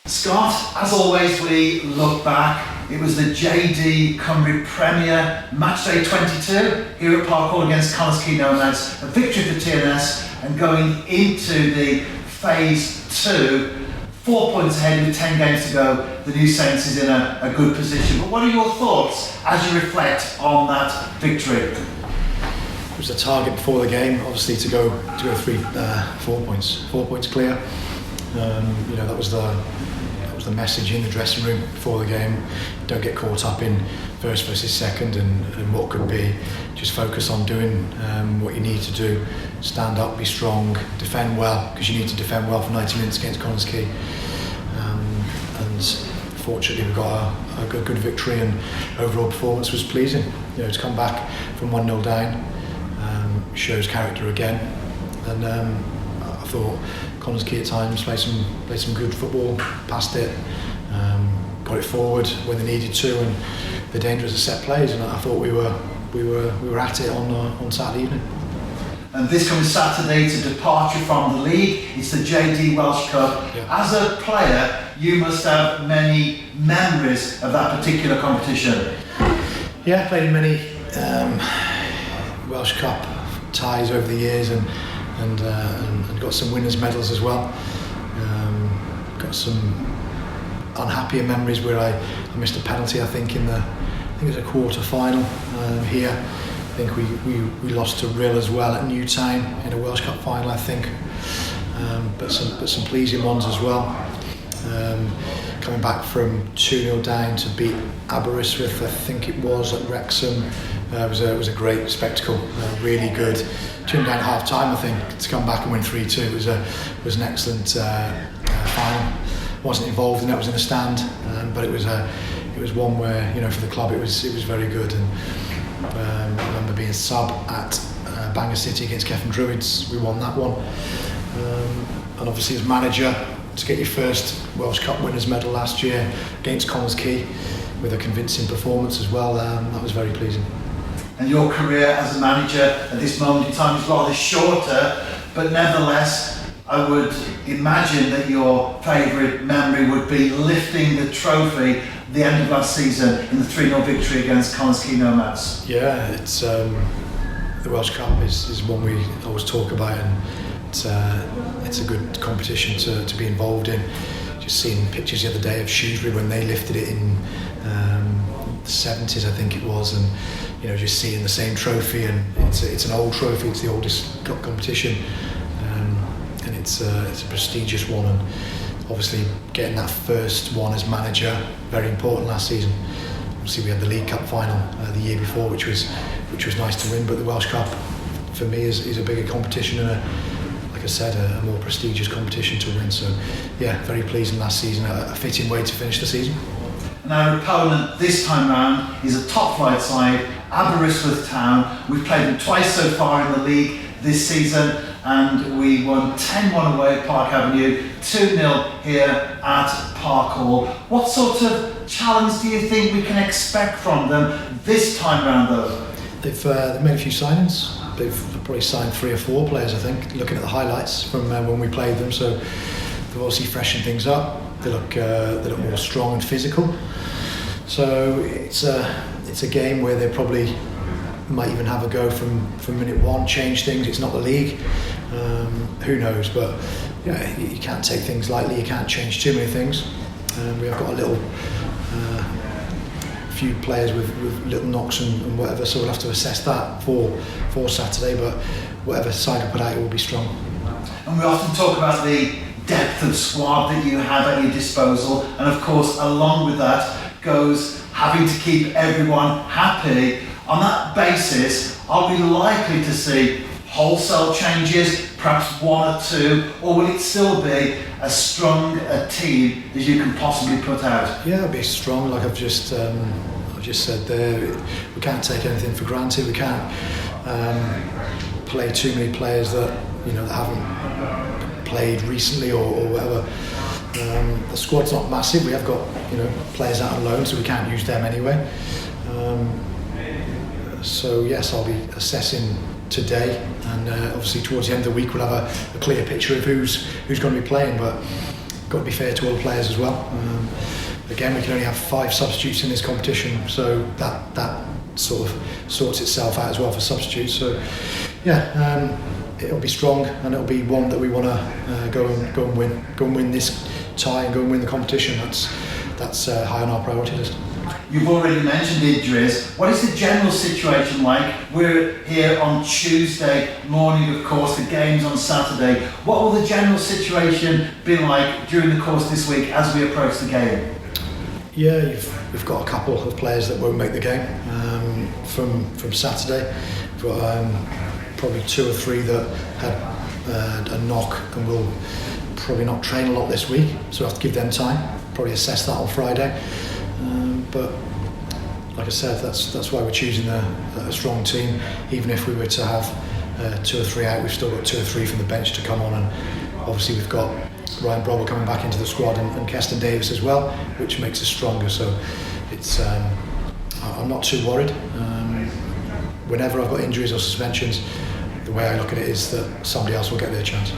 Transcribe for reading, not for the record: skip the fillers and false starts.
Scott, as always, we look back. It was the JD Cymru Premier Matchday 22 here at Park Hall against Connah's Quay Nomads. A victory for TNS, and going into the Phase 2, 4 points ahead with 10 games to go. The New Saints is in a good position. But what are your thoughts as you reflect on that victory? It was the target before the game, obviously, to go 4 points clear. That was the message in the dressing room before the game. Don't get caught up in first versus second and what could be. Just focus on doing what you need to do. Stand up, be strong, defend well, because you need to defend well for 90 minutes against Connah's Quay. And fortunately we got a good victory, and overall performance was pleasing. To come back from 1-0 down shows character again. And I thought Connah's Quay at times played some good football, passed it, got it forward when they needed to, and they're dangerous at set plays. And I thought we were at it on Saturday evening. And this coming Saturday, it's a departure from the league. It's the JD Welsh Cup. Yeah. As a player, you must have many memories of that particular competition. Yeah, played in many Welsh Cup ties over the years, and got some winners' medals as well. Got some unhappier memories where I missed a penalty. I think it was a quarter final here. I think we lost to Rill as well at Newtown in a Welsh Cup final, I think. But some pleasing ones as well. Coming back from 2-0 down to beat Aberystwyth, I think it was, at Wrexham. It was a great spectacle, really good. 2-0 down at half time, I think, to come back and win 3-2 was an excellent final. Wasn't involved in that, was in the stand, but it was one where, for the club it was very good. And I remember being sub at Bangor City against Kefin Druids. We won that one, and obviously as manager, to get your first Welsh Cup winners medal last year against Connah's Quay with a convincing performance as well, that was very pleasing. And your career as a manager at this moment in time is rather shorter, but nevertheless, I would imagine that your favourite memory would be lifting the trophy at the end of last season in the 3-0 victory against Connah's Quay Nomads. Yeah, it's the Welsh Cup is one we always talk about, and it's a good competition to be involved in. Just seeing pictures the other day of Shrewsbury when they lifted it in the 70s, I think it was, and just seeing the same trophy, and it's an old trophy, it's the oldest cup competition, and it's a prestigious one, and obviously getting that first one as manager, very important last season. Obviously we had the League Cup final the year before, which was nice to win, but the Welsh Cup for me is a bigger competition, and like I said, a more prestigious competition to win. So yeah, very pleasing last season, a fitting way to finish the season. And our opponent this time round is a top flight side, Aberystwyth Town. We've played them twice so far in the league this season, and we won 10-1 away at Park Avenue, 2-0 here at Park Hall. What sort of challenge do you think we can expect from them this time round though? They've made a few signings. They've probably signed 3 or 4 players, I think, looking at the highlights from when we played them. So they've obviously freshened things up. They look more strong and physical. So it's a game where they probably might even have a go from minute one, change things. It's not the league. Who knows? But yeah, you can't take things lightly. You can't change too many things. We have got a little few players with little knocks and whatever, so we'll have to assess that for Saturday. But whatever side we put out, it will be strong. And we often talk about the depth of squad that you have at your disposal, and of course along with that goes having to keep everyone happy. On that basis, are we likely to see wholesale changes, perhaps 1 or 2, or will it still be as strong a team as you can possibly put out? Yeah, it'll be strong, like I've just said there. We can't take anything for granted. We can't play too many players that that haven't played recently or whatever. The squad's not massive. We have got players out on loan, so we can't use them anyway. So yes, I'll be assessing today, and obviously towards the end of the week we'll have a clear picture of who's going to be playing. But got to be fair to all the players as well. Again, we can only have 5 substitutes in this competition, so that sort of sorts itself out as well for substitutes. So yeah, it'll be strong, and it'll be one that we want to go and win this tie and go and win the competition. That's high on our priority list. You've already mentioned injuries. What is the general situation like? We're here on Tuesday morning, of course, the game's on Saturday. What will the general situation be like during the course of this week as we approach the game? Yeah, we've got a couple of players that won't make the game from Saturday. We've got probably 2 or 3 that had a knock and will probably not train a lot this week, so I have to give them time. Probably assess that on Friday. But like I said, that's why we're choosing a strong team. Even if we were to have 2 or 3 out, we've still got 2 or 3 from the bench to come on, and obviously we've got Ryan Brobble coming back into the squad and Keston Davis as well, which makes us stronger. So it's I'm not too worried. Whenever I've got injuries or suspensions, the way I look at it is that somebody else will get their chance.